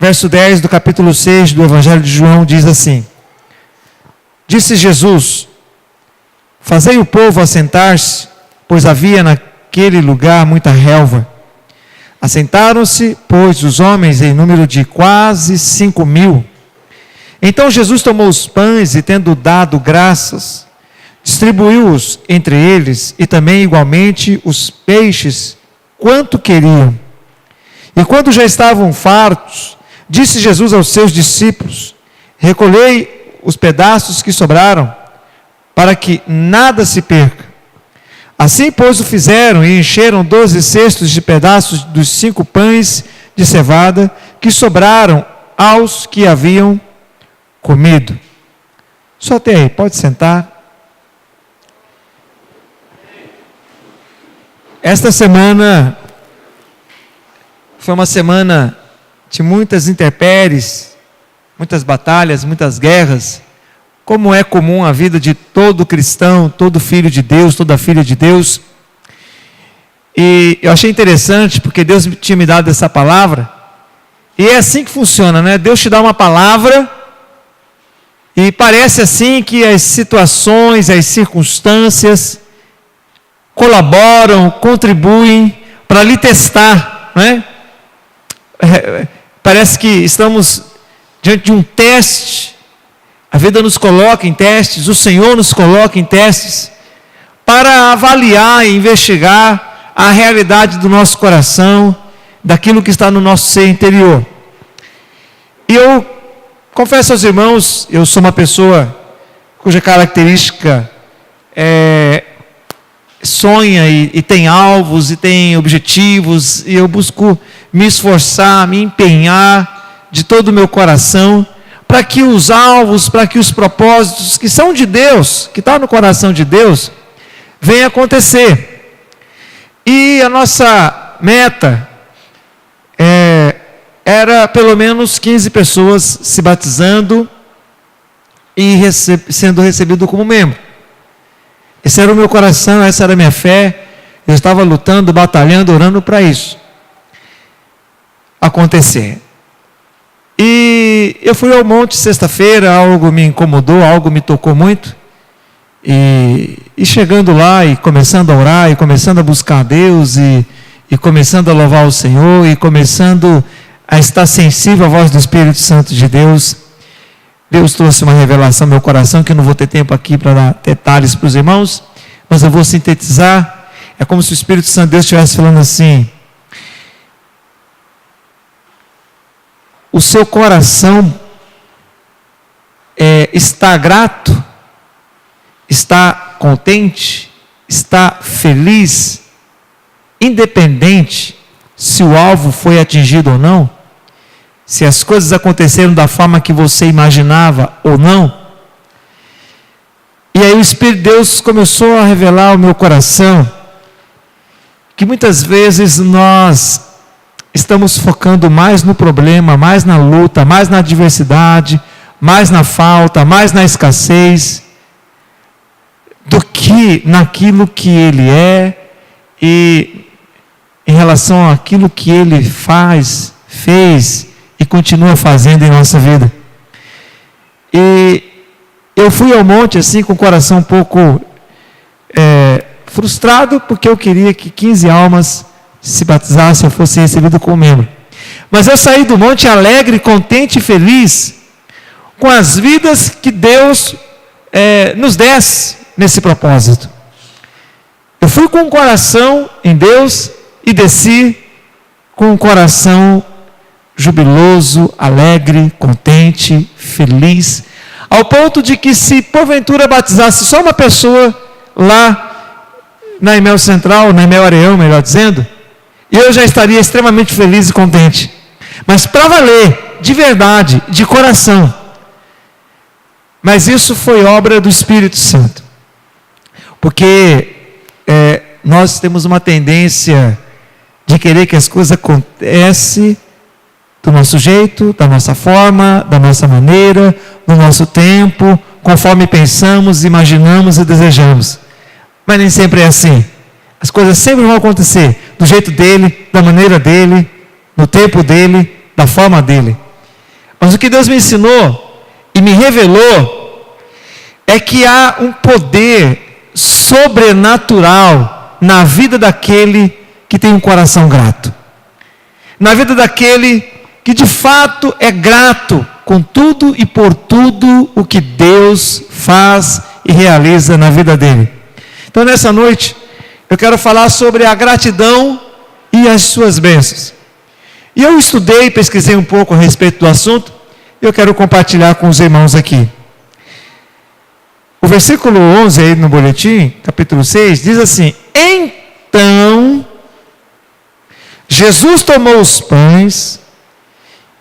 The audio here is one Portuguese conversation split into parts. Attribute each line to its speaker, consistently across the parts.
Speaker 1: verso 10 do capítulo 6 do Evangelho de João diz assim: Disse Jesus: Fazei o povo assentar-se, pois havia naquele lugar muita relva. Assentaram-se, pois, os homens em número de quase 5.000. Então Jesus tomou os pães e, tendo dado graças, distribuiu-os entre eles, e também igualmente os peixes, quanto queriam. E quando já estavam fartos, disse Jesus aos seus discípulos: Recolhei os pedaços que sobraram, para que nada se perca. Assim, pois, o fizeram, e encheram 12 cestos de pedaços dos 5 pães de cevada que sobraram aos que haviam comido. Só até aí, pode sentar. Esta semana foi uma semana de muitas intempéries, muitas batalhas, muitas guerras, como é comum a vida de todo cristão, todo filho de Deus, toda filha de Deus. E eu achei interessante, porque Deus tinha me dado essa palavra, e é assim que funciona, né? Deus te dá uma palavra, e parece assim que as situações, as circunstâncias colaboram, contribuem para lhe testar, né? Parece que estamos diante de um teste. A vida nos coloca em testes, o Senhor nos coloca em testes para avaliar e investigar a realidade do nosso coração, daquilo que está no nosso ser interior. E eu confesso aos irmãos, eu sou uma pessoa cuja característica sonha e tem alvos e tem objetivos, e eu busco me esforçar, me empenhar de todo o meu coração para que os alvos, para que os propósitos que são de Deus, que estão no coração de Deus, venham acontecer. E a nossa meta era pelo menos 15 pessoas se batizando e sendo recebido como membro. Esse era o meu coração, essa era a minha fé. Eu estava lutando, batalhando, orando para isso acontecer. E eu fui ao monte sexta-feira, algo me incomodou, algo me tocou muito. E chegando lá e começando a orar, e começando a buscar a Deus, e começando a louvar o Senhor, e começando a estar sensível à voz do Espírito Santo de Deus, Deus trouxe uma revelação no meu coração, que eu não vou ter tempo aqui para dar detalhes para os irmãos, mas eu vou sintetizar. É como se o Espírito Santo de Deus estivesse falando assim: o seu coração está grato, está contente, está feliz, independente se o alvo foi atingido ou não, se as coisas aconteceram da forma que você imaginava ou não. E aí o Espírito de Deus começou a revelar ao meu coração que muitas vezes nós estamos focando mais no problema, mais na luta, mais na adversidade, mais na falta, mais na escassez, do que naquilo que Ele é, e em relação àquilo que Ele fez e continua fazendo em nossa vida. E eu fui ao monte assim com o coração um pouco frustrado, porque eu queria que 15 almas se batizassem, eu fosse recebido como membro. Mas eu saí do monte alegre, contente e feliz com as vidas que Deus nos desse nesse propósito. Eu fui com o coração em Deus e desci com o coração jubiloso, alegre, contente, feliz, ao ponto de que, se porventura batizasse só uma pessoa lá na Emel Central, na Emel Areão, melhor dizendo, eu já estaria extremamente feliz e contente. Mas para valer, de verdade, de coração. Mas isso foi obra do Espírito Santo. Porque nós temos uma tendência de querer que as coisas aconteçam do nosso jeito, da nossa forma, da nossa maneira, no nosso tempo, conforme pensamos, imaginamos e desejamos. Mas nem sempre é assim. As coisas sempre vão acontecer do jeito dele, da maneira dele, no tempo dele, da forma dele. Mas o que Deus me ensinou e me revelou é que há um poder sobrenatural na vida daquele que tem um coração grato. Na vida daquele que de fato é grato com tudo e por tudo o que Deus faz e realiza na vida dele. Então nessa noite eu quero falar sobre a gratidão e as suas bênçãos. E eu estudei, pesquisei um pouco a respeito do assunto, e eu quero compartilhar com os irmãos aqui. O versículo 11 aí no boletim, capítulo 6, diz assim: Então, Jesus tomou os pães,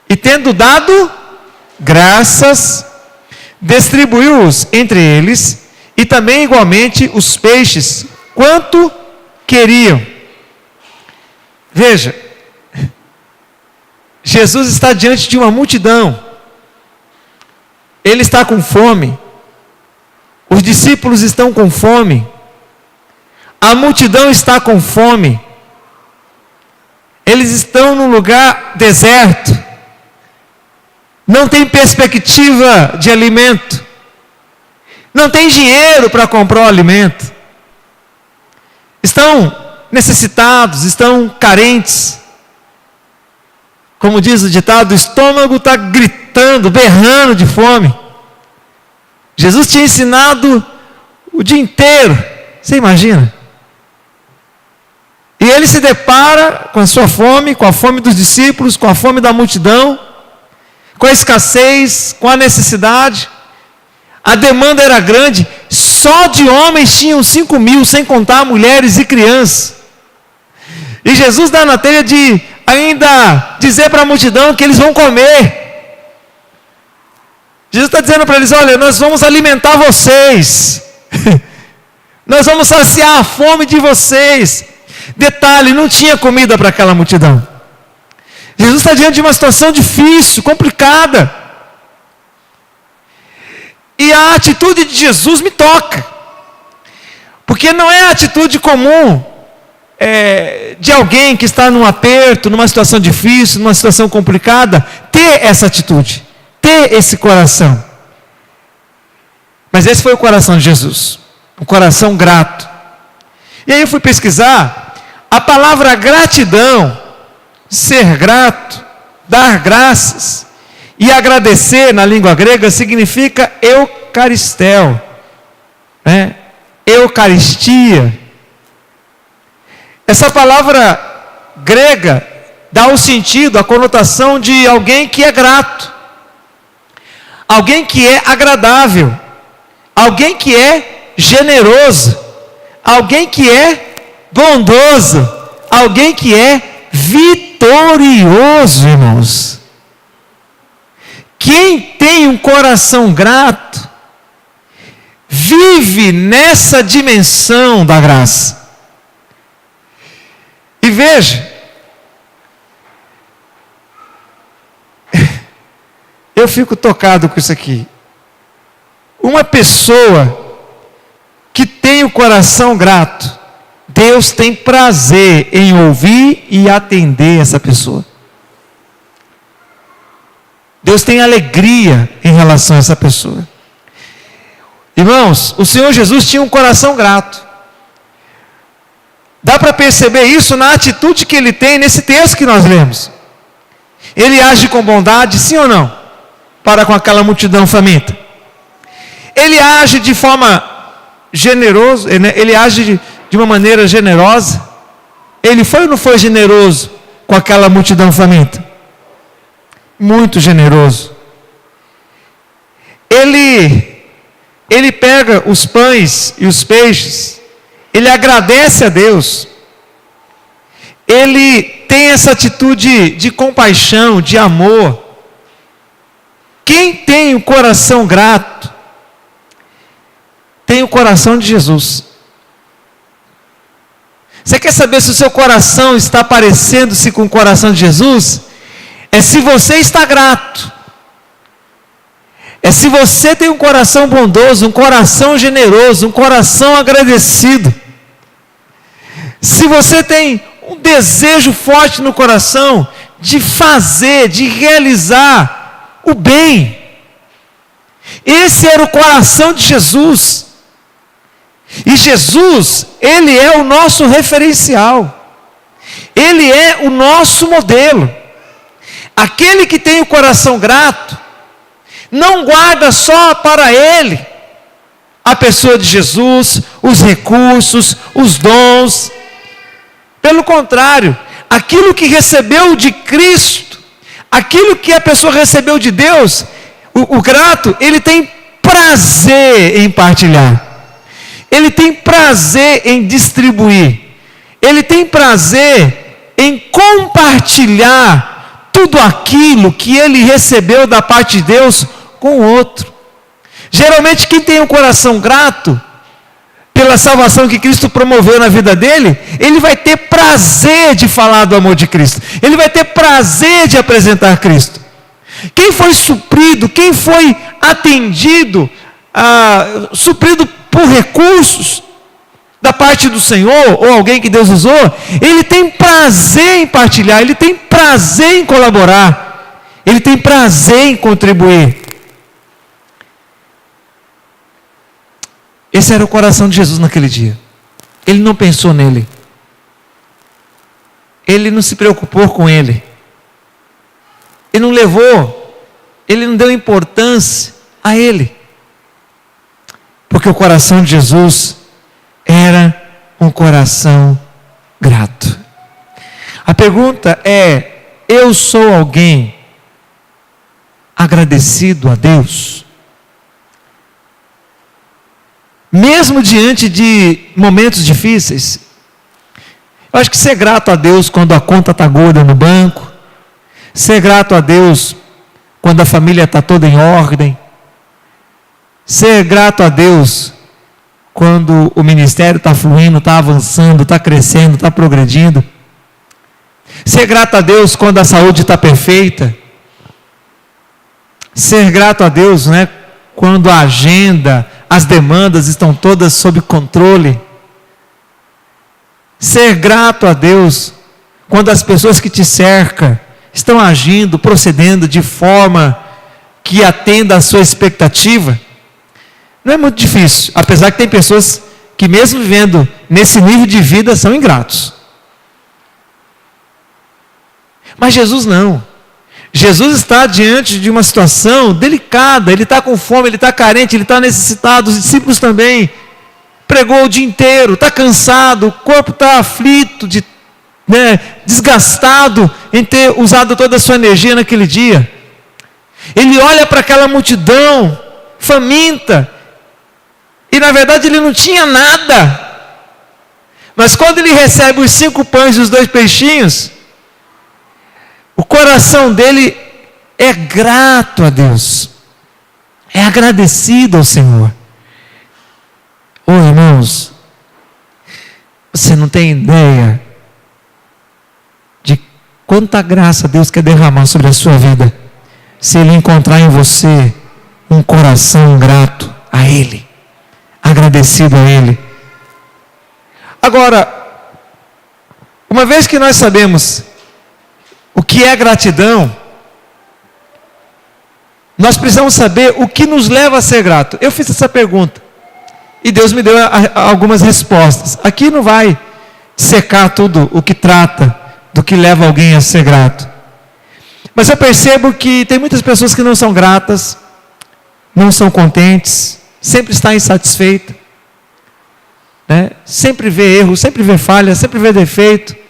Speaker 1: e tendo dado graças, distribuiu-os entre eles, e também igualmente os peixes, quanto queriam. Veja, Jesus está diante de uma multidão, ele está com fome, os discípulos estão com fome, a multidão está com fome, eles estão num lugar deserto, não tem perspectiva de alimento, não tem dinheiro para comprar o alimento, estão necessitados, estão carentes. Como diz o ditado, o estômago está gritando, berrando de fome. Jesus tinha ensinado o dia inteiro, você imagina? E ele se depara com a sua fome, com a fome dos discípulos, com a fome da multidão, com a escassez, com a necessidade. A demanda era grande, só de homens tinham 5.000, sem contar mulheres e crianças. E Jesus dá na telha de ainda dizer para a multidão que eles vão comer. Jesus está dizendo para eles: olha, nós vamos alimentar vocês, nós vamos saciar a fome de vocês. Detalhe, não tinha comida para aquela multidão. Jesus está diante de uma situação difícil, complicada, e a atitude de Jesus me toca, porque não é a atitude comum de alguém que está num aperto, numa situação difícil, numa situação complicada, ter essa atitude, ter esse coração. Mas esse foi o coração de Jesus, um coração grato. E aí eu fui pesquisar, a palavra gratidão, ser grato, dar graças e agradecer na língua grega significa eucaristel, né? Eucaristia. Essa palavra grega dá o sentido, a conotação de alguém que é grato, alguém que é agradável, alguém que é generoso, alguém que é bondoso, alguém que é vitorioso, irmãos. Quem tem um coração grato, vive nessa dimensão da graça. E veja, eu fico tocado com isso aqui. Uma pessoa que tem o coração grato, Deus tem prazer em ouvir e atender essa pessoa. Deus tem alegria em relação a essa pessoa. Irmãos, o Senhor Jesus tinha um coração grato. Dá para perceber isso na atitude que ele tem nesse texto que nós lemos. Ele age com bondade, sim ou não? Para com aquela multidão faminta. Ele age de forma generosa, ele age de uma maneira generosa. Ele foi ou não foi generoso com aquela multidão faminta? Muito generoso. Ele pega os pães e os peixes, ele agradece a Deus, ele tem essa atitude de compaixão, de amor. Quem tem o coração grato, tem o coração de Jesus. Você quer saber se o seu coração está parecendo-se com o coração de Jesus? É se você está grato, é se você tem um coração bondoso, um coração generoso, um coração agradecido. Se você tem um desejo forte no coração de fazer, de realizar o bem. Esse era o coração de Jesus. E Jesus, Ele é o nosso referencial. Ele é o nosso modelo. Aquele que tem o coração grato, não guarda só para ele a pessoa de Jesus, os recursos, os dons. Pelo contrário, aquilo que recebeu de Cristo, aquilo que a pessoa recebeu de Deus, o grato, ele tem prazer em partilhar. Ele tem prazer em distribuir. Ele tem prazer em compartilhar tudo aquilo que ele recebeu da parte de Deus com o outro. Geralmente quem tem um coração grato pela salvação que Cristo promoveu na vida dele, ele vai ter prazer de falar do amor de Cristo. Ele vai ter prazer de apresentar Cristo. Quem foi suprido, quem foi atendido, suprido por recursos da parte do Senhor, ou alguém que Deus usou, ele tem prazer em partilhar, ele tem prazer em colaborar, ele tem prazer em contribuir. Esse era o coração de Jesus naquele dia. Ele não pensou nele. Ele não se preocupou com ele. Ele não levou, ele não deu importância a ele. Porque o coração de Jesus era um coração grato. A pergunta é: eu sou alguém agradecido a Deus? Mesmo diante de momentos difíceis? Eu acho que ser grato a Deus quando a conta está gorda no banco, ser grato a Deus quando a família está toda em ordem, ser grato a Deus quando o ministério está fluindo, está avançando, está crescendo, está progredindo, ser grato a Deus quando a saúde está perfeita, ser grato a Deus, né, quando a agenda, as demandas estão todas sob controle, ser grato a Deus quando as pessoas que te cercam estão agindo, procedendo de forma que atenda à sua expectativa. Não é muito difícil, apesar que tem pessoas que mesmo vivendo nesse nível de vida são ingratos. Mas Jesus não. Jesus está diante de uma situação delicada, ele está com fome, ele está carente, ele está necessitado, os discípulos também. Pregou o dia inteiro, está cansado, o corpo está aflito, desgastado em ter usado toda a sua energia naquele dia. Ele olha para aquela multidão faminta, e na verdade ele não tinha nada. Mas quando ele recebe os 5 pães e os 2 peixinhos, o coração dele é grato a Deus, é agradecido ao Senhor. Irmãos, você não tem ideia de quanta graça Deus quer derramar sobre a sua vida, se Ele encontrar em você um coração grato a Ele, agradecido a Ele. Agora, uma vez que nós sabemos o que é gratidão, nós precisamos saber o que nos leva a ser grato. Eu fiz essa pergunta e Deus me deu algumas respostas. Aqui não vai secar tudo o que trata do que leva alguém a ser grato, mas eu percebo que tem muitas pessoas que não são gratas, não são contentes, sempre está insatisfeita, sempre vê erro, sempre vê falha, sempre vê defeito,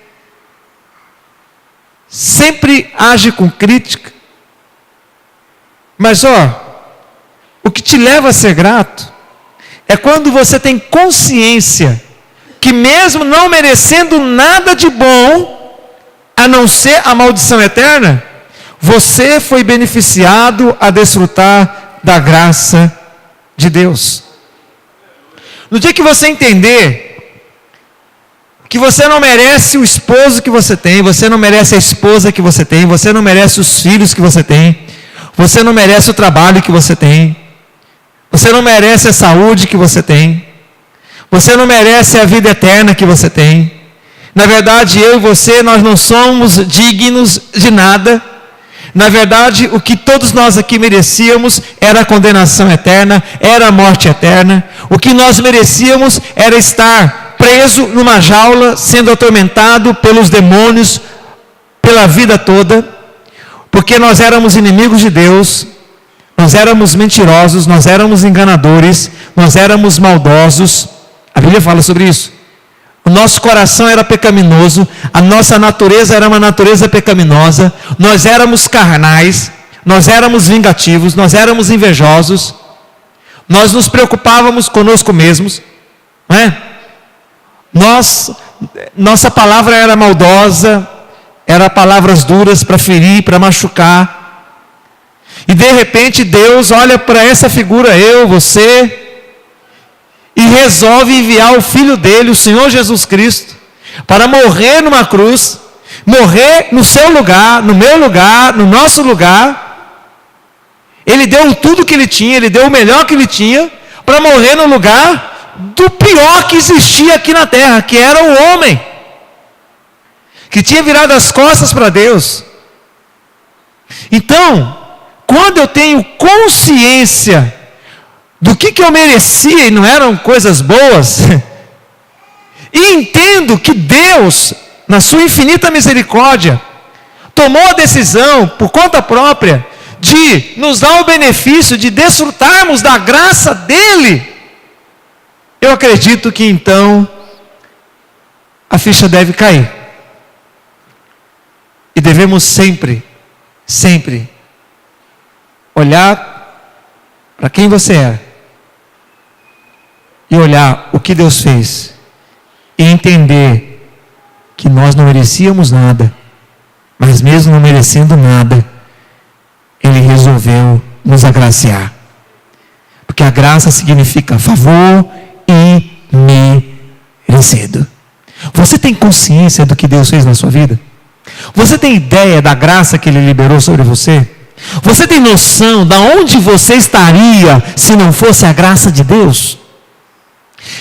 Speaker 1: sempre age com crítica. Mas o que te leva a ser grato é quando você tem consciência que mesmo não merecendo nada de bom, a não ser a maldição eterna, você foi beneficiado a desfrutar da graça de Deus. No dia que você entender que você não merece o esposo que você tem, você não merece a esposa que você tem, você não merece os filhos que você tem, você não merece o trabalho que você tem, você não merece a saúde que você tem, você não merece a vida eterna que você tem. Na verdade, eu e você, nós não somos dignos de nada, Na verdade, o que todos nós aqui merecíamos era a condenação eterna, era a morte eterna. O que nós merecíamos era estar preso numa jaula, sendo atormentado pelos demônios pela vida toda, porque nós éramos inimigos de Deus, nós éramos mentirosos, nós éramos enganadores, nós éramos maldosos. A Bíblia fala sobre isso. O nosso coração era pecaminoso, a nossa natureza era uma natureza pecaminosa, nós éramos carnais, nós éramos vingativos, nós éramos invejosos, nós nos preocupávamos conosco mesmos, não é? Nossa palavra era maldosa, era palavras duras para ferir, para machucar, e de repente Deus olha para essa figura, eu, você, e resolve enviar o Filho dele, o Senhor Jesus Cristo, para morrer numa cruz, morrer no seu lugar, no meu lugar, no nosso lugar. Ele deu tudo que ele tinha, ele deu o melhor que ele tinha, para morrer no lugar do pior que existia aqui na terra, que era o homem, que tinha virado as costas para Deus. Então, quando eu tenho consciência do que eu merecia e não eram coisas boas, e entendo que Deus, na sua infinita misericórdia, tomou a decisão, por conta própria, de nos dar o benefício de desfrutarmos da graça dEle, eu acredito que então, a ficha deve cair. E devemos sempre, sempre, olhar para quem você é, e olhar o que Deus fez, e entender que nós não merecíamos nada, mas mesmo não merecendo nada, Ele resolveu nos agraciar, porque a graça significa favor e merecido. Você tem consciência do que Deus fez na sua vida? Você tem ideia da graça que Ele liberou sobre você? Você tem noção de onde você estaria se não fosse a graça de Deus?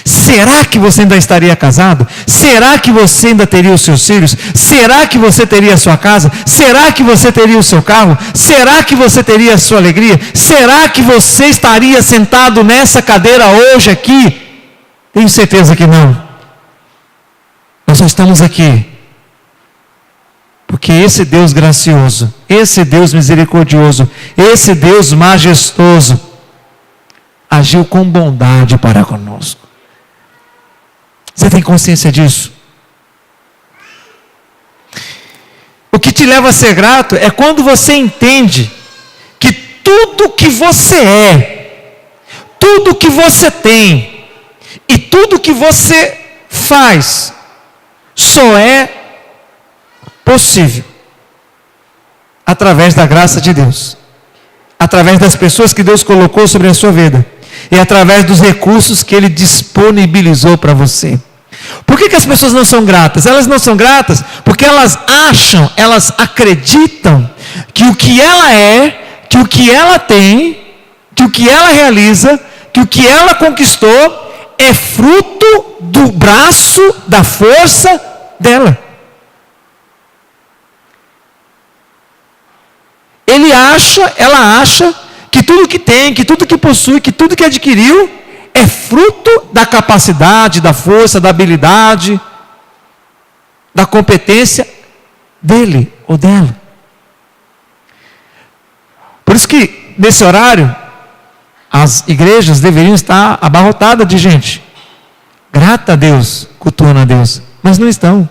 Speaker 1: Será que você ainda estaria casado? Será que você ainda teria os seus filhos? Será que você teria a sua casa? Será que você teria o seu carro? Será que você teria a sua alegria? Será que você estaria sentado nessa cadeira hoje aqui? Tenho certeza que não. Nós só estamos aqui porque esse Deus gracioso, esse Deus misericordioso, esse Deus majestoso agiu com bondade para conosco. Você tem consciência disso? O que te leva a ser grato é quando você entende que tudo que você é, tudo que você tem e tudo que você faz só é possível através da graça de Deus, através das pessoas que Deus colocou sobre a sua vida e através dos recursos que Ele disponibilizou para você. Por que as pessoas não são gratas? Elas não são gratas porque elas acham, elas acreditam que o que ela é, que o que ela tem, que o que ela realiza, que o que ela conquistou é fruto do braço, da força dela. Ela acha que tudo que tem, que tudo que possui, que tudo que adquiriu é fruto da capacidade, da força, da habilidade, da competência dele ou dela. Por isso que nesse horário as igrejas deveriam estar abarrotadas de gente grata a Deus, cultuando a Deus, mas não estão.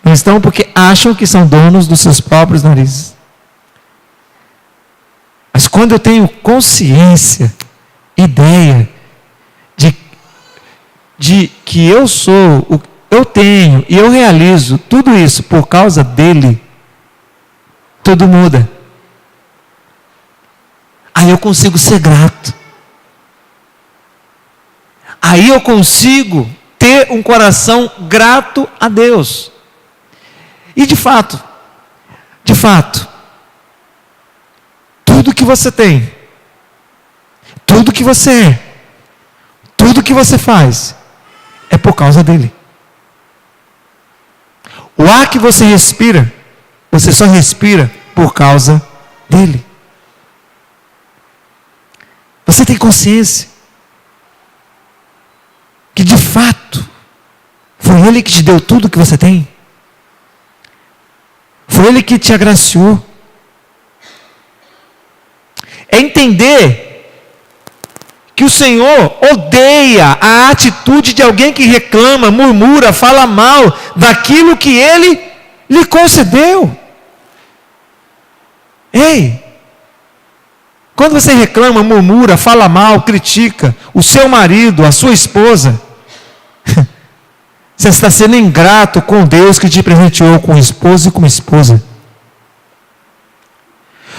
Speaker 1: Não estão porque acham que são donos dos seus próprios narizes. Mas quando eu tenho consciência, ideia de que eu sou, eu tenho e eu realizo tudo isso por causa dele, tudo muda. Aí eu consigo ser grato. Aí eu consigo ter um coração grato a Deus. E de fato, tudo que você tem, tudo que você é, tudo que você faz, é por causa dele. O ar que você respira, você só respira por causa dele. Você tem consciência que de fato foi Ele que te deu tudo que você tem? Foi Ele que te agraciou? É entender que o Senhor odeia a atitude de alguém que reclama, murmura, fala mal daquilo que Ele lhe concedeu. Ei, quando você reclama, murmura, fala mal, critica o seu marido, a sua esposa, você está sendo ingrato com Deus que te presenteou com esposo e com esposa.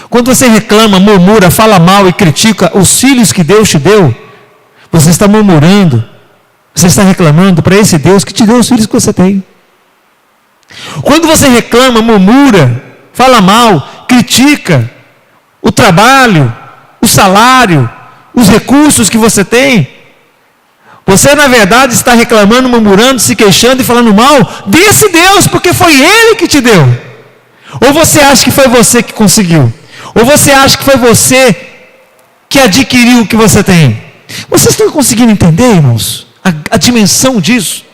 Speaker 1: Quando você reclama, murmura, fala mal e critica os filhos que Deus te deu, você está murmurando, você está reclamando para esse Deus que te deu os filhos que você tem. Quando você reclama, murmura, fala mal, critica o trabalho, o salário, os recursos que você tem, você na verdade está reclamando, murmurando, se queixando e falando mal desse Deus, porque foi Ele que te deu. Ou você acha que foi você que conseguiu? Ou você acha que foi você que adquiriu o que você tem? Vocês estão conseguindo entender, irmãos, a dimensão disso?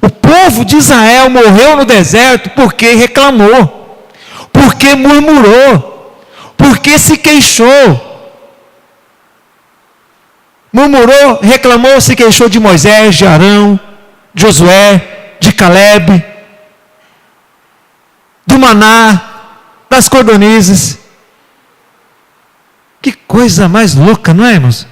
Speaker 1: O povo de Israel morreu no deserto porque reclamou, porque murmurou, porque se queixou. Murmurou, reclamou, se queixou de Moisés, de Arão, de Josué, de Calebe, do maná, das cordonizes. Que coisa mais louca, não é, irmãos?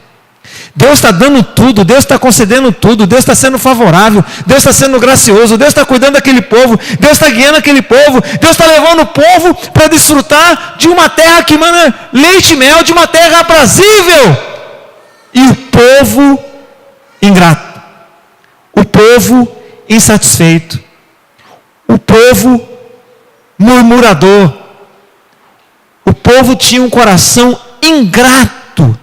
Speaker 1: Deus está dando tudo, Deus está concedendo tudo, Deus está sendo favorável, Deus está sendo gracioso, Deus está cuidando daquele povo, Deus está guiando aquele povo, Deus está levando o povo para desfrutar de uma terra que manda leite e mel, de uma terra aprazível. E o povo ingrato, o povo insatisfeito, o povo murmurador, o povo tinha um coração ingrato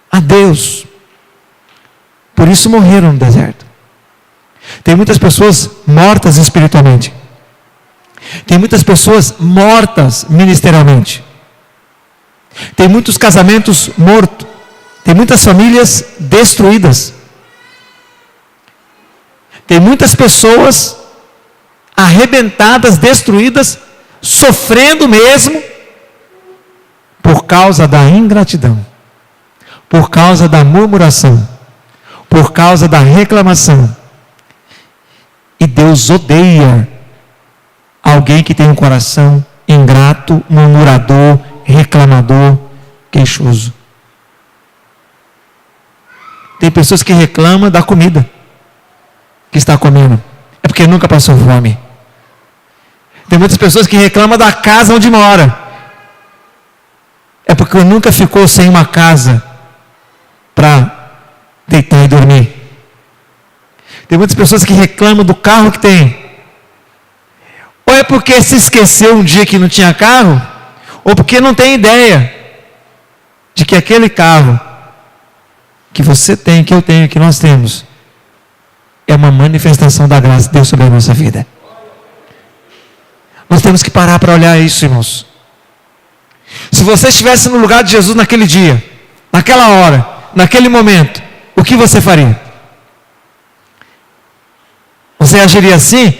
Speaker 1: a Deus, por isso morreram no deserto. Tem muitas pessoas mortas espiritualmente, tem muitas pessoas mortas ministerialmente, tem muitos casamentos mortos, tem muitas famílias destruídas, tem muitas pessoas arrebentadas, destruídas, sofrendo mesmo, por causa da ingratidão, por causa da murmuração, por causa da reclamação. E Deus odeia alguém que tem um coração ingrato, murmurador, reclamador, queixoso. Tem pessoas que reclamam da comida que está comendo, é porque nunca passou fome. Tem muitas pessoas que reclamam da casa onde mora, é porque nunca ficou sem uma casa para deitar e dormir. Tem muitas pessoas que reclamam do carro que tem, ou é porque se esqueceu um dia que não tinha carro, ou porque não tem ideia de que aquele carro que você tem, que eu tenho, que nós temos, é uma manifestação da graça de Deus sobre a nossa vida. Nós temos que parar para olhar isso, irmãos. Se você estivesse no lugar de Jesus naquele dia, naquela hora, naquele momento, o que você faria? Você agiria assim?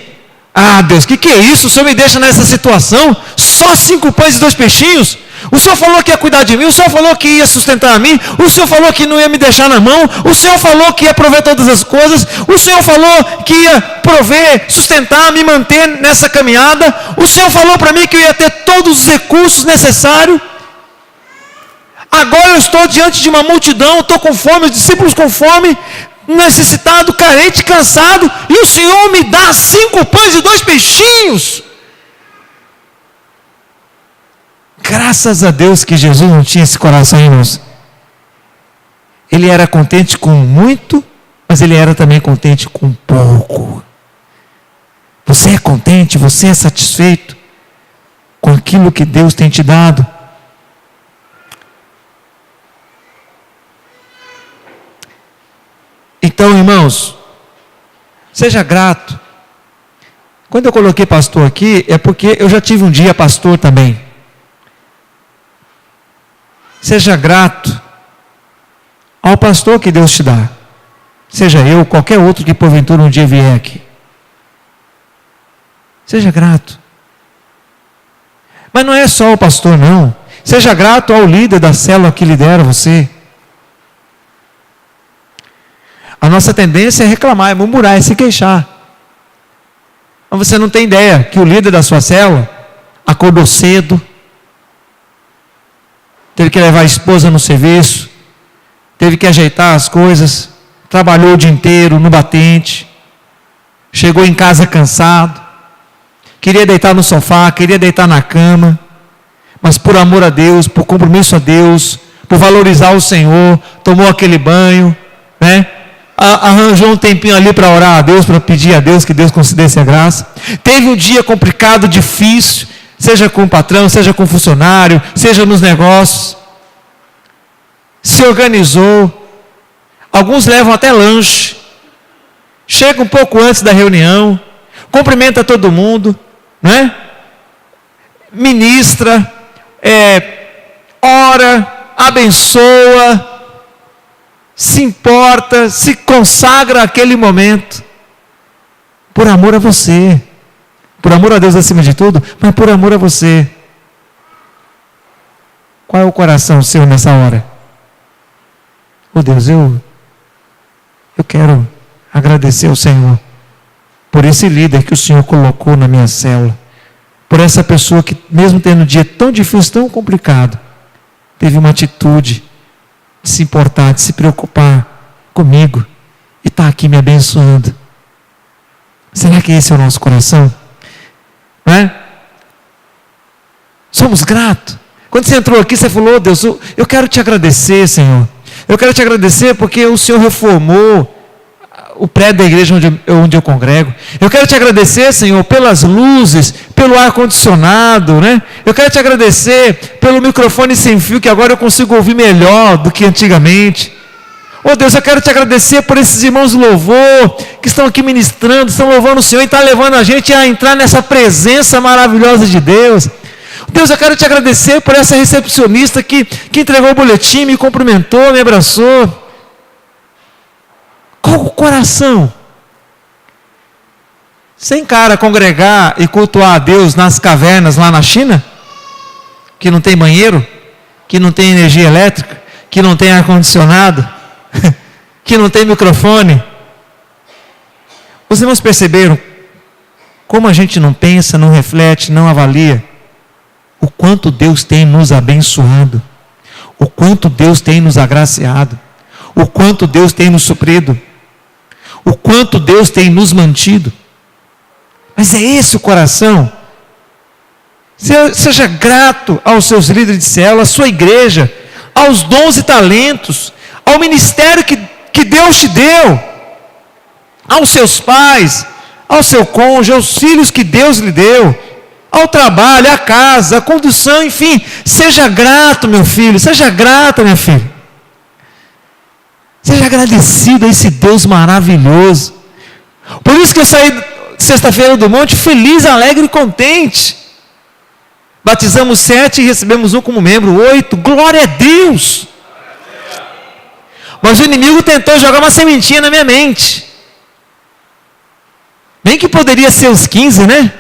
Speaker 1: Ah, Deus, o que é isso? O Senhor me deixa nessa situação? Só 5 pães e 2 peixinhos? O Senhor falou que ia cuidar de mim, o Senhor falou que ia sustentar a mim, o Senhor falou que não ia me deixar na mão, o Senhor falou que ia prover todas as coisas, o Senhor falou que ia prover, sustentar, me manter nessa caminhada, o Senhor falou para mim que eu ia ter todos os recursos necessários. Agora eu estou diante de uma multidão, estou com fome, os discípulos com fome, necessitado, carente, cansado, e o Senhor me dá 5 pães e 2 peixinhos. Graças a Deus que Jesus não tinha esse coração, irmãos. Ele era contente com muito, mas ele era também contente com pouco. Você é contente, você é satisfeito com aquilo que Deus tem te dado? Então, irmãos, seja grato Quando eu coloquei pastor aqui, é porque eu já tive um dia pastor também. Seja grato ao pastor que Deus te dá. Seja eu, qualquer outro que porventura um dia vier aqui. Seja grato. Mas não é só o pastor, não. Seja grato ao líder da célula que lidera você. A nossa tendência é reclamar, é murmurar, é se queixar. Mas você não tem ideia que o líder da sua célula acordou cedo, teve que levar a esposa no serviço, teve que ajeitar as coisas, trabalhou o dia inteiro no batente, chegou em casa cansado, queria deitar no sofá, queria deitar na cama, mas por amor a Deus, por compromisso a Deus, por valorizar o Senhor, tomou aquele banho, né? Arranjou um tempinho ali para orar a Deus, para pedir a Deus que Deus concedesse a graça. Teve um dia complicado, difícil, seja com o patrão, seja com o funcionário, seja nos negócios. Se organizou. Alguns levam até lanche. Chega um pouco antes da reunião, cumprimenta todo mundo, né? Ministra, ora, abençoa, se importa, se consagra àquele momento, por amor a você, por amor a Deus acima de tudo, mas por amor a você. Qual é o coração seu nessa hora? Oh Deus, eu quero agradecer ao Senhor por esse líder que o Senhor colocou na minha célula, por essa pessoa que mesmo tendo um dia tão difícil, tão complicado, teve uma atitude de se importar, de se preocupar comigo e está aqui me abençoando. Será que esse é o nosso coração? Não é? Somos gratos. Quando você entrou aqui, você falou: oh, Deus, eu quero te agradecer, Senhor. Eu quero te agradecer porque o Senhor reformou o prédio da igreja onde eu congrego. Eu quero te agradecer, Senhor, pelas luzes, pelo ar-condicionado, né? Eu quero te agradecer pelo microfone sem fio, que agora eu consigo ouvir melhor do que antigamente. Oh Deus, eu quero te agradecer por esses irmãos do louvor, que estão aqui ministrando, estão louvando o Senhor e estão levando a gente a entrar nessa presença maravilhosa de Deus. Deus, eu quero te agradecer por essa recepcionista que entregou o boletim, me cumprimentou, me abraçou. Qual o coração? Você encara congregar e cultuar a Deus nas cavernas lá na China? Que não tem banheiro? Que não tem energia elétrica? Que não tem ar-condicionado? Que não tem microfone? Os irmãos perceberam como a gente não pensa, não reflete, não avalia o quanto Deus tem nos abençoado, o quanto Deus tem nos agraciado, o quanto Deus tem nos suprido, o quanto Deus tem nos mantido. Mas é esse o coração. Seja grato aos seus líderes de célula, à sua igreja, aos dons e talentos, ao ministério que Deus te deu, aos seus pais, ao seu cônjuge, aos filhos que Deus lhe deu, ao trabalho, à casa, à condução, enfim. Seja grato, meu filho, seja grata, minha filha. Seja agradecido a esse Deus maravilhoso. Por isso que eu saí sexta-feira do monte feliz, alegre e contente. Batizamos 7 e recebemos um como membro, 8. Glória a Deus! Mas o inimigo tentou jogar uma sementinha na minha mente. Bem que poderia ser os 15, né?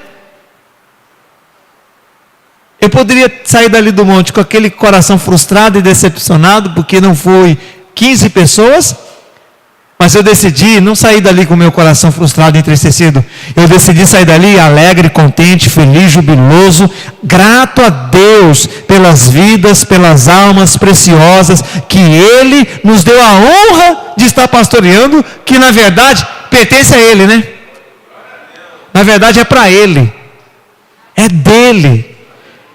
Speaker 1: Eu poderia sair dali do monte com aquele coração frustrado e decepcionado, porque não foi 15 pessoas, mas eu decidi não sair dali com o meu coração frustrado e entristecido. Eu decidi sair dali alegre, contente, feliz, jubiloso, grato a Deus pelas vidas, pelas almas preciosas que Ele nos deu a honra de estar pastoreando, que na verdade pertence a Ele, né? Na verdade é para Ele, é dele.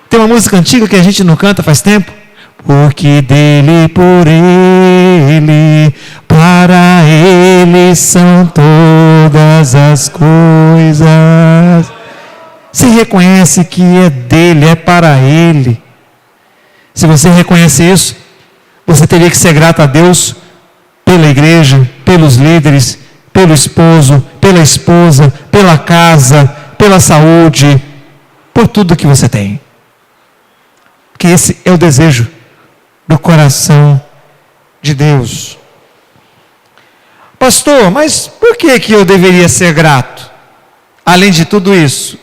Speaker 1: Tem uma música antiga que a gente não canta faz tempo. Porque dele, por ele, para ele são todas as coisas. Você reconhece que é dele, é para ele. Se você reconhece isso, você teria que ser grato a Deus pela igreja, pelos líderes, pelo esposo, pela esposa, pela casa, pela saúde, por tudo que você tem. Porque esse é o desejo do coração de Deus. Pastor, mas por que eu deveria ser grato? Além de tudo isso,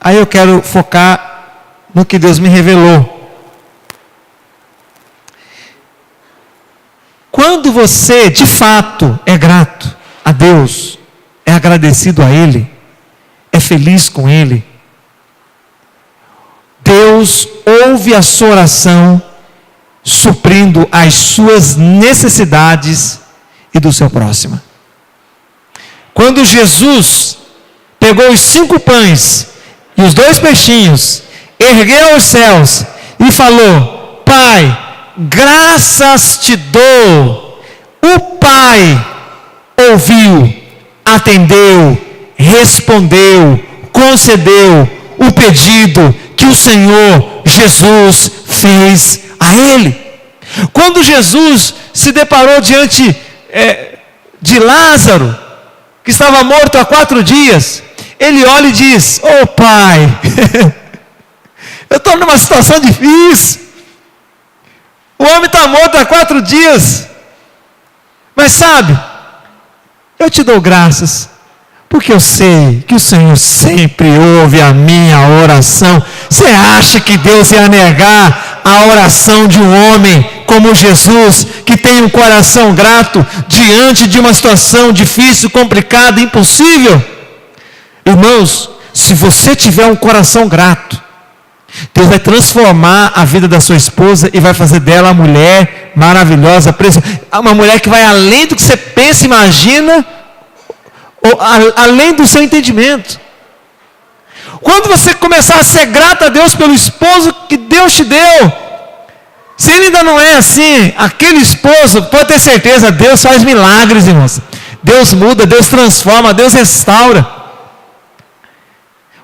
Speaker 1: aí eu quero focar no que Deus me revelou. Quando você, de fato, é grato a Deus, é agradecido a Ele, é feliz com Ele, Deus ouve a sua oração, suprindo as suas necessidades e do seu próximo. Quando Jesus pegou os 5 pães e os 2 peixinhos, ergueu aos céus e falou: Pai, graças te dou. O Pai ouviu, atendeu, respondeu, concedeu o pedido que o Senhor Jesus fez a ele. Quando Jesus se deparou diante de Lázaro, que estava morto há 4 dias, ele olha e diz: Ô Pai, eu estou numa situação difícil, o homem está morto há 4 dias, mas sabe, eu te dou graças, porque eu sei que o Senhor sempre ouve a minha oração. Você acha que Deus ia negar a oração de um homem como Jesus, que tem um coração grato diante de uma situação difícil, complicada, impossível? Irmãos, se você tiver um coração grato, Deus vai transformar a vida da sua esposa e vai fazer dela uma mulher maravilhosa, uma mulher que vai além do que você pensa e imagina, ou além do seu entendimento. Quando você começar a ser grato a Deus pelo esposo que Deus te deu, se ele ainda não é assim, aquele esposo, pode ter certeza, Deus faz milagres, irmãos. Deus muda, Deus transforma, Deus restaura.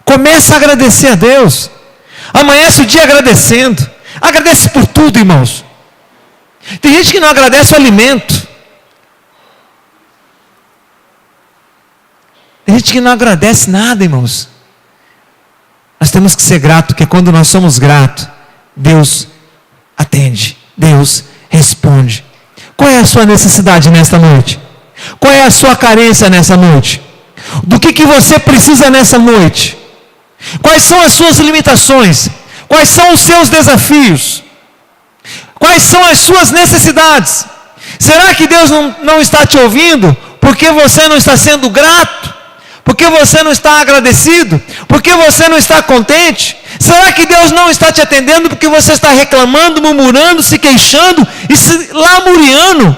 Speaker 1: Começa a agradecer a Deus. Amanhece o dia agradecendo. Agradece por tudo, irmãos. Tem gente que não agradece o alimento. Tem gente que não agradece nada, irmãos. Nós temos que ser gratos, porque quando nós somos gratos, Deus atende, Deus responde. Qual é a sua necessidade nesta noite? Qual é a sua carência nessa noite? Do que você precisa nessa noite? Quais são as suas limitações? Quais são os seus desafios? Quais são as suas necessidades? Será que Deus não está te ouvindo porque você não está sendo grato? Porque você não está agradecido? Porque você não está contente? Será que Deus não está te atendendo porque você está reclamando, murmurando, se queixando e se lamuriando?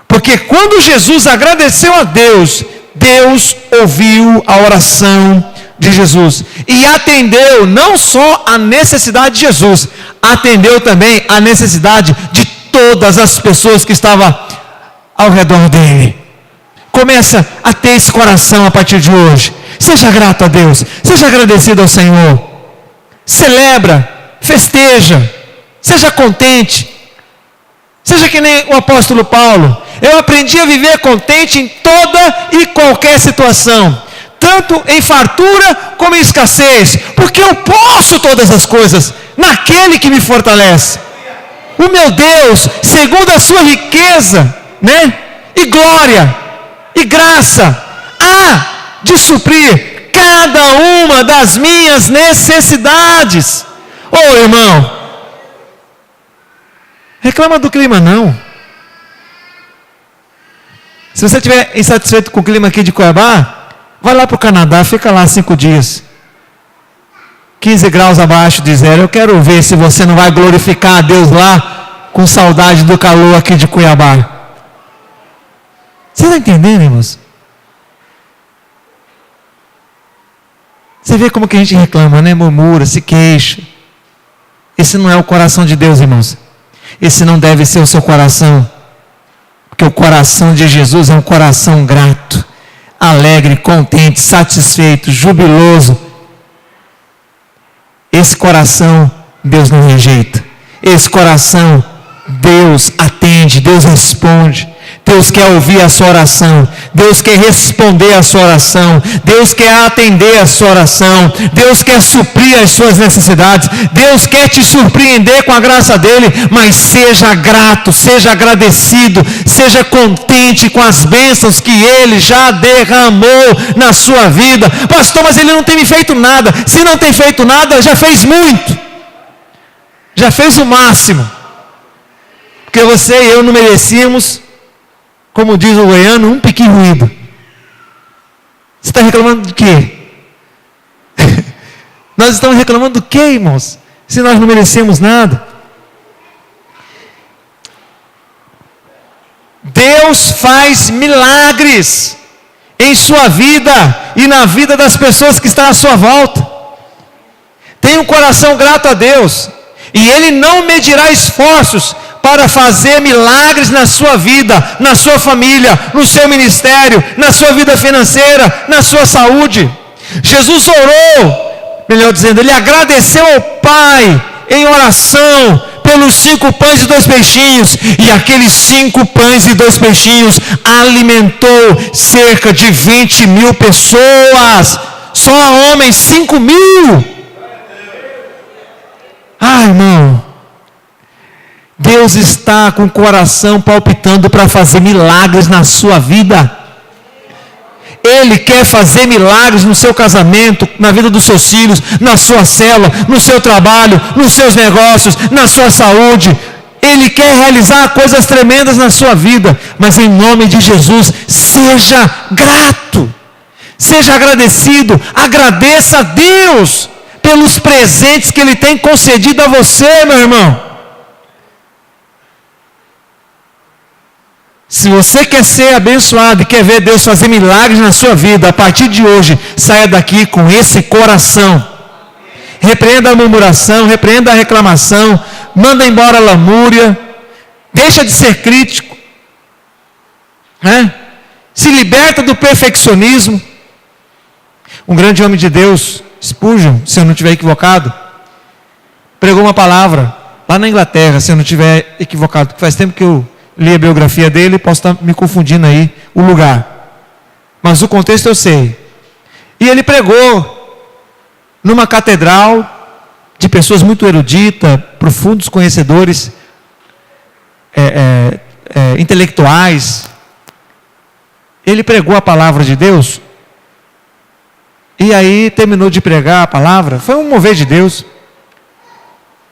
Speaker 1: Porque quando Jesus agradeceu a Deus, Deus ouviu a oração de Jesus e atendeu não só a necessidade de Jesus, atendeu também a necessidade de todas as pessoas que estavam ao redor dele. Começa a ter esse coração a partir de hoje. Seja grato a Deus, seja agradecido ao Senhor, celebra, festeja, seja contente, seja que nem o apóstolo Paulo. Eu aprendi a viver contente em toda e qualquer situação, tanto em fartura como em escassez, porque eu posso todas as coisas naquele que me fortalece. O meu Deus, segundo a sua riqueza, e glória e graça, há de suprir cada uma das minhas necessidades. Ô irmão, reclama do clima não. Se você estiver insatisfeito com o clima aqui de Cuiabá, vai lá para o Canadá, fica lá 5 dias. 15 graus abaixo de zero. Eu quero ver se você não vai glorificar a Deus lá, com saudade do calor aqui de Cuiabá. Você está entendendo, irmãos? Você vê como que a gente reclama, murmura, se queixa. Esse não é o coração de Deus, irmãos. Esse não deve ser o seu coração. Porque o coração de Jesus é um coração grato, alegre, contente, satisfeito, jubiloso. Esse coração Deus não rejeita. Esse coração Deus atende, Deus responde. Deus quer ouvir a sua oração, Deus quer responder a sua oração, Deus quer atender a sua oração, Deus quer suprir as suas necessidades, Deus quer te surpreender com a graça dele, mas seja grato, seja agradecido, seja contente com as bênçãos que ele já derramou na sua vida. Pastor, mas ele não tem me feito nada. Se não tem feito nada, já fez muito, já fez o máximo, porque você e eu não merecíamos, como diz o goiano, um piquinho ruído. Você está reclamando de quê? Nós estamos reclamando do quê, irmãos? Se nós não merecemos nada. Deus faz milagres em sua vida e na vida das pessoas que estão à sua volta. Tenha um coração grato a Deus, e Ele não medirá esforços para fazer milagres na sua vida, na sua família, no seu ministério, na sua vida financeira, na sua saúde. Jesus orou, melhor dizendo, Ele agradeceu ao Pai em oração pelos 5 pães e 2 peixinhos, e aqueles 5 pães e 2 peixinhos alimentou cerca de 20.000 pessoas. Só homens, 5.000. Ah, irmão, Deus está com o coração palpitando para fazer milagres na sua vida. Ele quer fazer milagres no seu casamento, na vida dos seus filhos, na sua célula, no seu trabalho, nos seus negócios, na sua saúde. Ele quer realizar coisas tremendas na sua vida, mas em nome de Jesus, seja grato, seja agradecido, agradeça a Deus pelos presentes que Ele tem concedido a você, meu irmão. Se você quer ser abençoado e quer ver Deus fazer milagres na sua vida, a partir de hoje, saia daqui com esse coração. Repreenda a murmuração, repreenda a reclamação, manda embora a lamúria, deixa de ser crítico, se liberta do perfeccionismo. Um grande homem de Deus, Spurgeon, se eu não estiver equivocado, pregou uma palavra lá na Inglaterra, se eu não estiver equivocado, porque faz tempo que eu li a biografia dele, posso estar me confundindo aí o lugar, mas o contexto eu sei. E ele pregou numa catedral de pessoas muito eruditas, profundos conhecedores, intelectuais. Ele pregou a palavra de Deus, e aí terminou de pregar a palavra, foi um mover de Deus.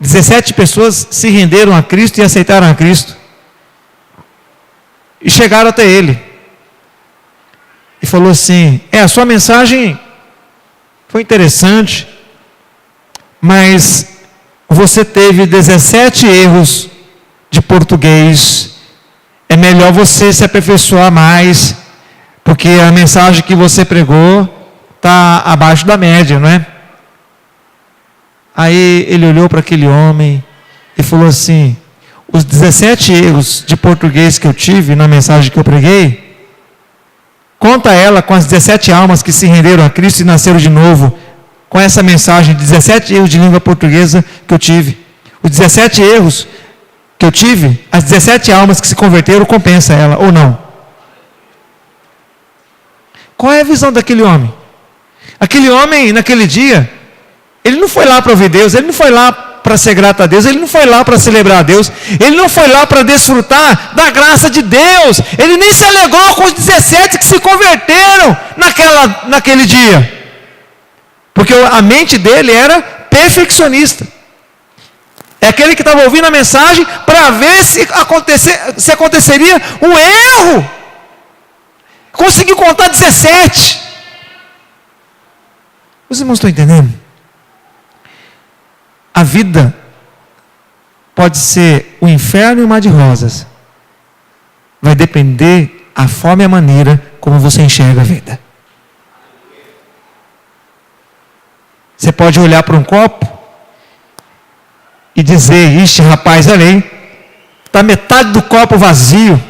Speaker 1: 17 pessoas se renderam a Cristo e aceitaram a Cristo. E chegaram até ele. E falou assim, a sua mensagem foi interessante, mas você teve 17 erros de português. É melhor você se aperfeiçoar mais, porque a mensagem que você pregou está abaixo da média, não é? Aí ele olhou para aquele homem e falou assim, os 17 erros de português que eu tive na mensagem que eu preguei, conta ela com as 17 almas que se renderam a Cristo e nasceram de novo, com essa mensagem de 17 erros de língua portuguesa que eu tive. Os 17 erros que eu tive, as 17 almas que se converteram, compensa ela, ou não? Qual é a visão daquele homem? Aquele homem, naquele dia, ele não foi lá para ouvir Deus, ele não foi lá para ser grato a Deus, ele não foi lá para celebrar a Deus, ele não foi lá para desfrutar da graça de Deus, ele nem se alegrou com os 17 que se converteram naquele dia, porque a mente dele era perfeccionista. É aquele que estava ouvindo a mensagem para ver se aconteceria um erro. Conseguiu contar 17. Os irmãos estão entendendo? A vida pode ser o inferno e o mar de rosas. Vai depender a forma e a maneira como você enxerga a vida. Você pode olhar para um copo e dizer, ixi rapaz, olha aí, está metade do copo vazio.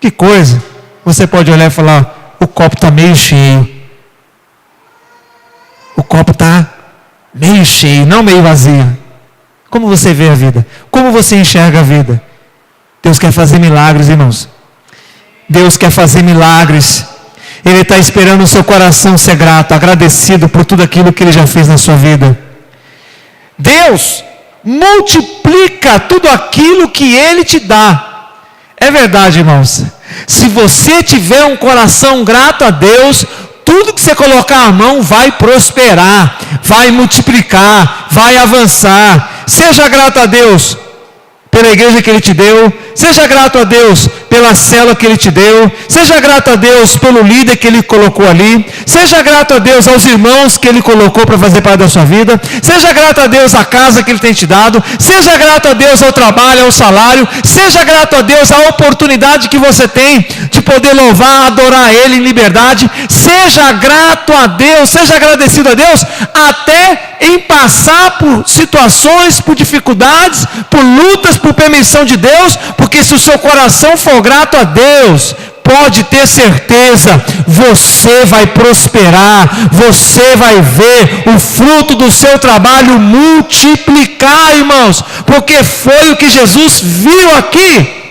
Speaker 1: Que coisa. Você pode olhar e falar, o copo está meio cheio. O copo está meio cheio, não meio vazio. Como você vê a vida? Como você enxerga a vida? Deus quer fazer milagres, irmãos. Deus quer fazer milagres. Ele está esperando o seu coração ser grato, agradecido por tudo aquilo que Ele já fez na sua vida. Deus multiplica tudo aquilo que Ele te dá. É verdade, irmãos. Se você tiver um coração grato a Deus, tudo que você colocar a mão vai prosperar, vai multiplicar, vai avançar. Seja grato a Deus pela igreja que Ele te deu, seja grato a Deus pela célula que Ele te deu, seja grato a Deus pelo líder que Ele colocou ali, seja grato a Deus aos irmãos que Ele colocou para fazer parte da sua vida, seja grato a Deus à casa que Ele tem te dado, seja grato a Deus ao trabalho, ao salário, seja grato a Deus à oportunidade que você tem de poder louvar, adorar Ele em liberdade. Seja grato a Deus, seja agradecido a Deus, até em passar por situações, por dificuldades, por lutas, por permissão de Deus, porque se o seu coração for grato a Deus, pode ter certeza, você vai prosperar, você vai ver o fruto do seu trabalho multiplicar, irmãos, porque foi o que Jesus viu aqui.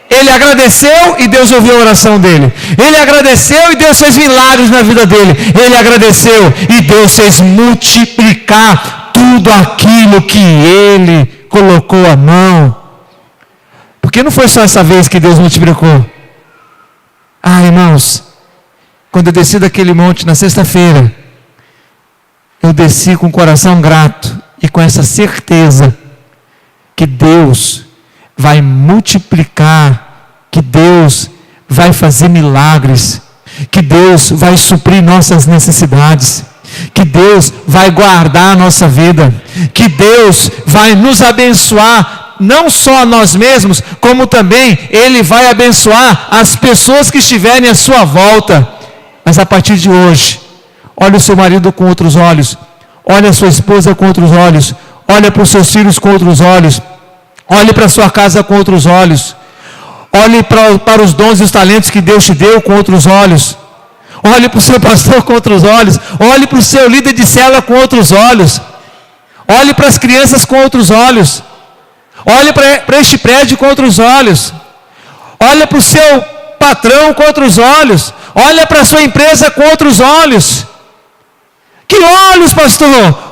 Speaker 1: Ele agradeceu e Deus ouviu a oração dele. Ele agradeceu e Deus fez milagres na vida dele. Ele agradeceu e Deus fez multiplicar tudo aquilo que ele colocou a mão. Porque não foi só essa vez que Deus multiplicou. Irmãos, quando eu desci daquele monte na sexta-feira, eu desci com o coração grato e com essa certeza que Deus vai multiplicar, que Deus vai fazer milagres, que Deus vai suprir nossas necessidades, que Deus vai guardar a nossa vida, que Deus vai nos abençoar, não só a nós mesmos, como também Ele vai abençoar as pessoas que estiverem à sua volta. Mas a partir de hoje, olhe o seu marido com outros olhos, olhe a sua esposa com outros olhos, olhe para os seus filhos com outros olhos, olhe para a sua casa com outros olhos, olhe para os dons e os talentos que Deus te deu com outros olhos, olhe para o seu pastor com outros olhos, olhe para o seu líder de célula com outros olhos, olhe para as crianças com outros olhos, olhe para este prédio com outros olhos, olhe para o seu patrão com outros olhos, olhe para a sua empresa com outros olhos. Que olhos, pastor?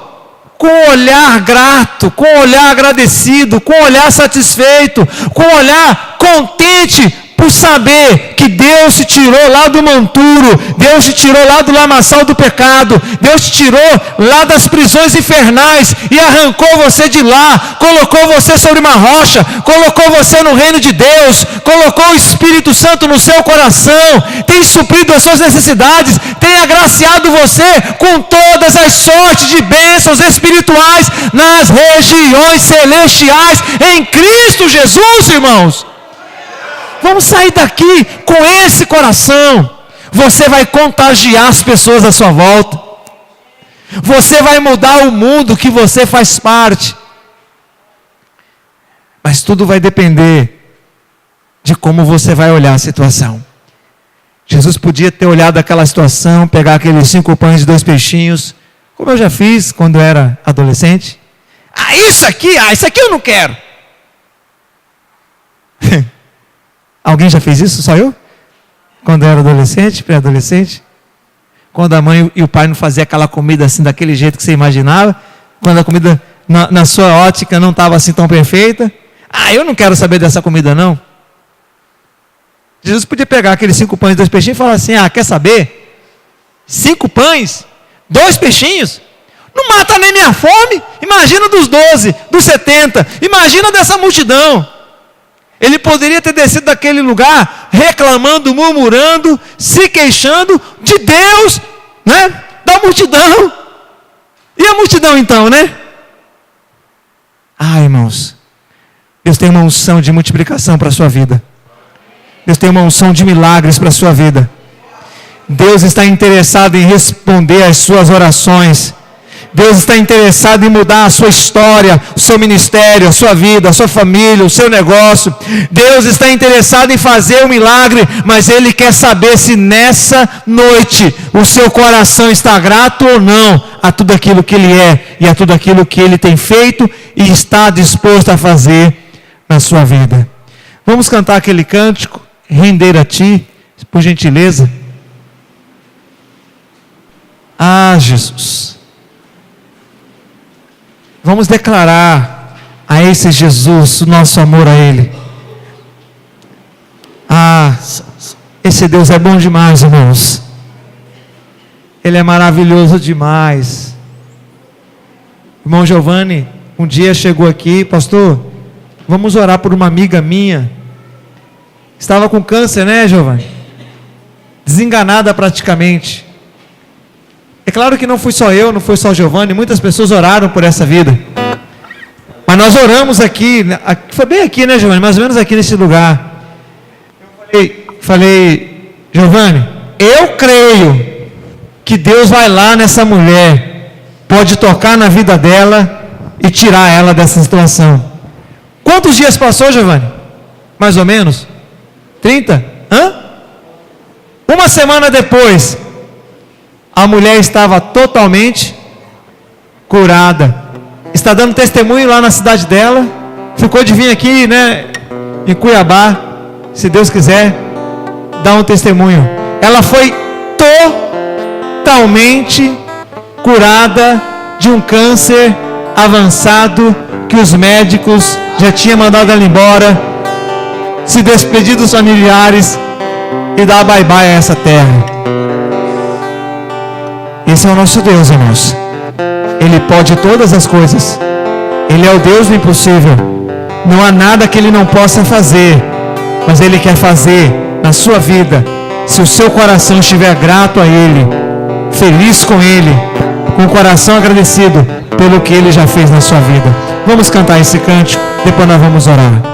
Speaker 1: Com um olhar grato, com um olhar agradecido, com um olhar satisfeito, com um olhar contente por saber que Deus te tirou lá do monturo, Deus te tirou lá do lamaçal do pecado, Deus te tirou lá das prisões infernais e arrancou você de lá, colocou você sobre uma rocha, colocou você no reino de Deus, colocou o Espírito Santo no seu coração, tem suprido as suas necessidades, tem agraciado você com todas as sortes de bênçãos espirituais nas regiões celestiais em Cristo Jesus, irmãos. Vamos sair daqui com esse coração. Você vai contagiar as pessoas à sua volta. Você vai mudar o mundo que você faz parte. Mas tudo vai depender de como você vai olhar a situação. Jesus podia ter olhado aquela situação, pegar aqueles 5 pães e 2 peixinhos, como eu já fiz quando eu era adolescente. Isso aqui eu não quero. Alguém já fez isso? Só eu? Quando eu era adolescente, pré-adolescente? Quando a mãe e o pai não faziam aquela comida assim, daquele jeito que você imaginava? Quando a comida, na sua ótica, não estava assim tão perfeita? Eu não quero saber dessa comida não. Jesus podia pegar aqueles 5 pães e 2 peixinhos e falar assim, quer saber? 5 pães, 2 peixinhos, não mata nem minha fome. Imagina dos 12, dos 70, imagina dessa multidão. Ele poderia ter descido daquele lugar reclamando, murmurando, se queixando de Deus, né? Da multidão. E a multidão então, né? Irmãos, Deus tem uma unção de multiplicação para a sua vida. Deus tem uma unção de milagres para a sua vida. Deus está interessado em responder às suas orações. Deus está interessado em mudar a sua história, o seu ministério, a sua vida, a sua família, o seu negócio. Deus está interessado em fazer um milagre, mas Ele quer saber se nessa noite o seu coração está grato ou não a tudo aquilo que Ele é e a tudo aquilo que Ele tem feito e está disposto a fazer na sua vida. Vamos cantar aquele cântico, render a Ti, por gentileza. Ah, Jesus, vamos declarar a esse Jesus o nosso amor a Ele. Ah, esse Deus é bom demais, irmãos. Ele é maravilhoso demais. Irmão Giovanni, um dia chegou aqui, pastor, vamos orar por uma amiga minha. Estava com câncer, né, Giovanni? Desenganada praticamente. É claro que não fui só eu, não foi só o Giovanni, muitas pessoas oraram por essa vida. Mas nós oramos aqui, foi bem aqui, né, Giovanni? Mais ou menos aqui nesse lugar. Eu falei, Giovanni, eu creio que Deus vai lá nessa mulher, pode tocar na vida dela e tirar ela dessa situação. Quantos dias passou, Giovanni? Mais ou menos? 30? Uma semana depois, a mulher estava totalmente curada. Está dando testemunho lá na cidade dela. Ficou de vir aqui, né, em Cuiabá, se Deus quiser, dar um testemunho. Ela foi totalmente curada de um câncer avançado que os médicos já tinham mandado ela embora, se despedir dos familiares e dar bye-bye a essa terra. Esse é o nosso Deus, irmãos. Ele pode todas as coisas. Ele é o Deus do impossível. Não há nada que Ele não possa fazer, mas Ele quer fazer na sua vida, se o seu coração estiver grato a Ele, feliz com Ele, com o coração agradecido pelo que Ele já fez na sua vida. Vamos cantar esse cântico, depois nós vamos orar.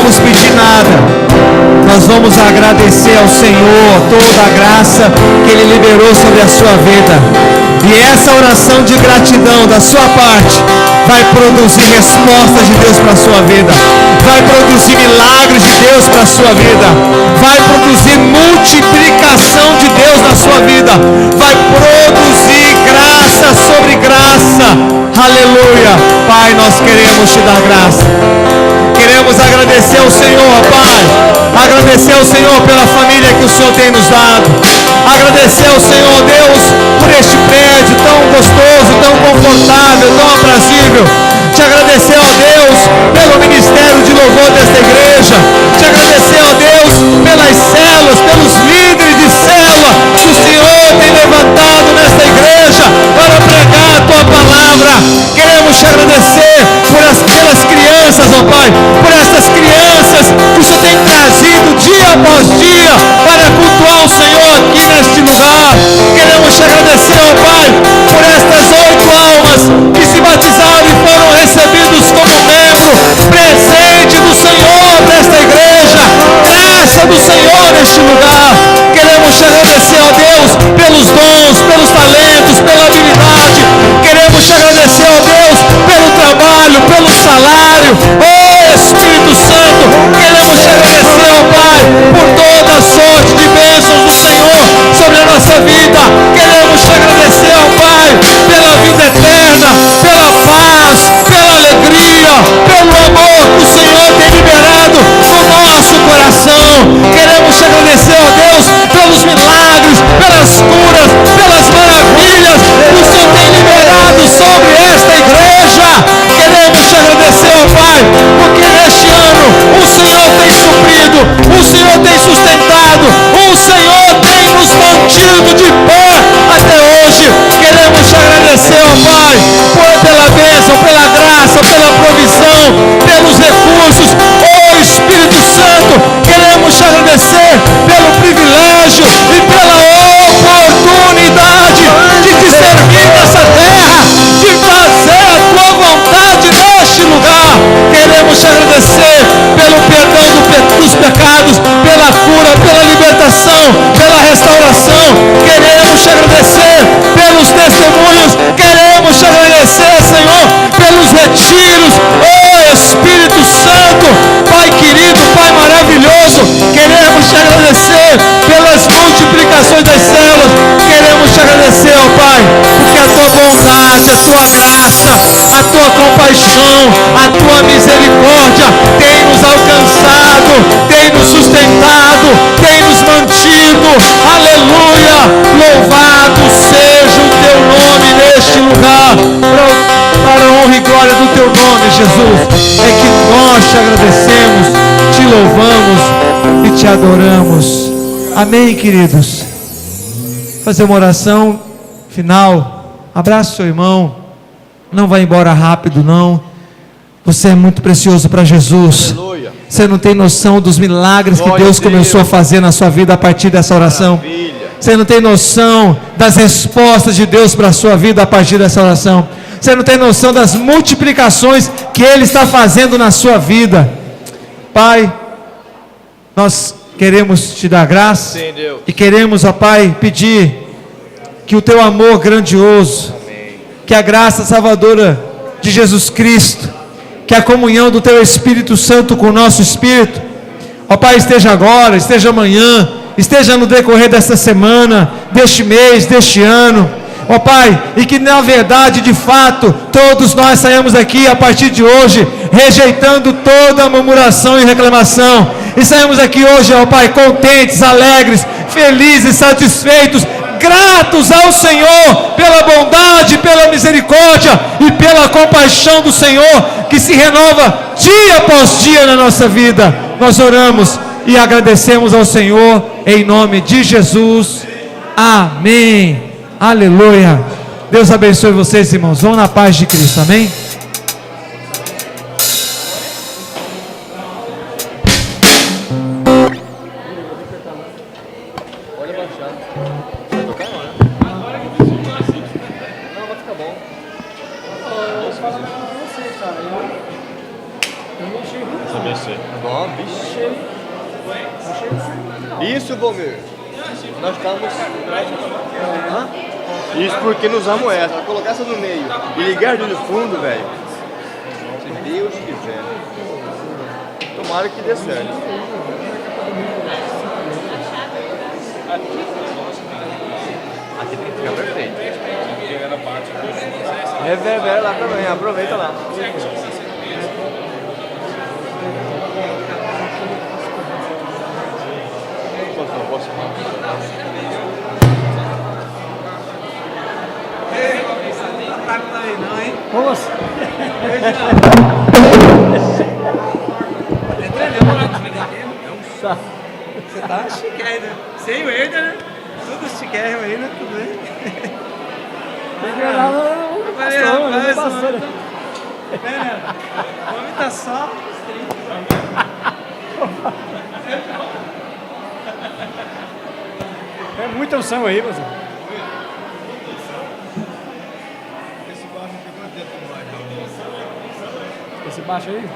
Speaker 1: vamos pedir nada, nós vamos agradecer ao Senhor toda a graça que Ele liberou sobre a sua vida. E essa oração de gratidão da sua parte vai produzir respostas de Deus para a sua vida, vai produzir milagres de Deus para a sua vida, vai produzir multiplicação de Deus na sua vida, vai produzir graça sobre graça. Aleluia. Pai, nós queremos te dar graça, queremos agradecer ao Senhor, Pai, agradecer ao Senhor pela família que o Senhor tem nos dado, agradecer ao Senhor, Deus, por este prédio tão gostoso, tão confortável, tão aprazível, te agradecer, ó Deus, pelo ministério de louvor desta igreja, te agradecer, ó Deus, pelas células, pelos líderes de célula que o Senhor tem levantado nesta igreja para pregar a tua palavra. Queremos te agradecer pelas crianças, ó Pai, por essas crianças que o Senhor tem trazido dia após dia para cultuar o Senhor aqui neste lugar. Queremos te agradecer, ó Pai, por estas 8 almas que se batizaram e foram recebidos como membro, presente do Senhor nesta igreja, graça do Senhor neste lugar. Queremos te agradecer, ó Deus, pelos dons, pelos talentos, pela habilidade. Queremos te agradecer, ó Deus, pelo trabalho, pelo salário. Ó Espírito Santo, queremos te agradecer, ó Pai, por toda a sorte de bênçãos do Senhor sobre a nossa vida. Queremos te agradecer, ó Pai, pela vida eterna, pela paz, pela alegria, pelo amor que o Senhor tem liberado no nosso coração. Queremos te agradecer, ó Deus, pelos milagres, pelas curas, pelas maravilhas que o Senhor tem liberado sobre esta igreja. Queremos te agradecer, ó Pai, porque neste ano o Senhor tem suprido, o Senhor tem sustentado, o Senhor tem nos mantido de pé até hoje. Queremos te agradecer, ó Pai, pela bênção, pela graça, pela provisão, pelos recursos. Ó Espírito Santo, queremos te agradecer pelo privilégio e pela oportunidade de te servir nessa terra, de fazer a tua vontade neste lugar. Queremos te agradecer pelo perdão dos pecados, pela cura, pela libertação, pela restauração. Queremos te agradecer pelos testemunhos. Queremos te agradecer, Senhor, pelos retiros. Ó Espírito Santo, Pai querido, Pai maravilhoso, queremos te agradecer pelas multiplicações das células. Queremos te agradecer, ó Pai, porque a tua bondade, a tua graça, a tua compaixão, a tua misericórdia tem nos alcançado, tem nos sustentado, tem nos mantido. Aleluia! Louvado seja o teu nome neste lugar, para a honra e glória do teu nome, Jesus. É que nós te agradecemos, te louvamos e te adoramos. Amém, queridos. Fazer uma oração final. Abraça o seu irmão. Não vai embora rápido, não. Você é muito precioso para Jesus. Aleluia. Você não tem noção dos milagres que Deus começou a fazer na sua vida a partir dessa oração. Maravilha. Você não tem noção das respostas de Deus para a sua vida a partir dessa oração. Você não tem noção das multiplicações que Ele está fazendo na sua vida. Pai, nós queremos te dar graça. Sim, Deus. E queremos, ó Pai, pedir que o teu amor grandioso, amém, que a graça salvadora de Jesus Cristo, que a comunhão do teu Espírito Santo com o nosso Espírito, ó Pai, esteja agora, esteja amanhã, esteja no decorrer desta semana, deste mês, deste ano, ó Pai, e que na verdade, de fato, todos nós saímos daqui a partir de hoje, rejeitando toda murmuração e reclamação, e saímos aqui hoje, ó Pai, contentes, alegres, felizes, satisfeitos, gratos ao Senhor pela bondade, pela misericórdia e pela compaixão do Senhor, que se renova dia após dia na nossa vida. Nós oramos e agradecemos ao Senhor em nome de Jesus. Amém. Aleluia. Deus abençoe vocês, irmãos. Vão na paz de Cristo. Amém.
Speaker 2: Deus você.
Speaker 3: Tá bom, vixe. Isso, Bomir. Nós estamos... Hã? Isso porque nós usamos essa. Vai colocar essa no meio e ligar no fundo, velho. Se Deus quiser. Tomara que dê certo. Aqui tem que ficar perfeito. Reverbera lá também, aproveita lá. Posso.
Speaker 1: Tá com aí não, hein?
Speaker 3: Nossa!
Speaker 1: Você tá chiquérrimo, né? Sem o Herder, né? Tudo chiquérrimo aí, né? Tudo bem?
Speaker 3: Tem que olhar no pastor.
Speaker 1: O homem tá só...
Speaker 3: É muita unção aí, pastor. Esse baixo aí?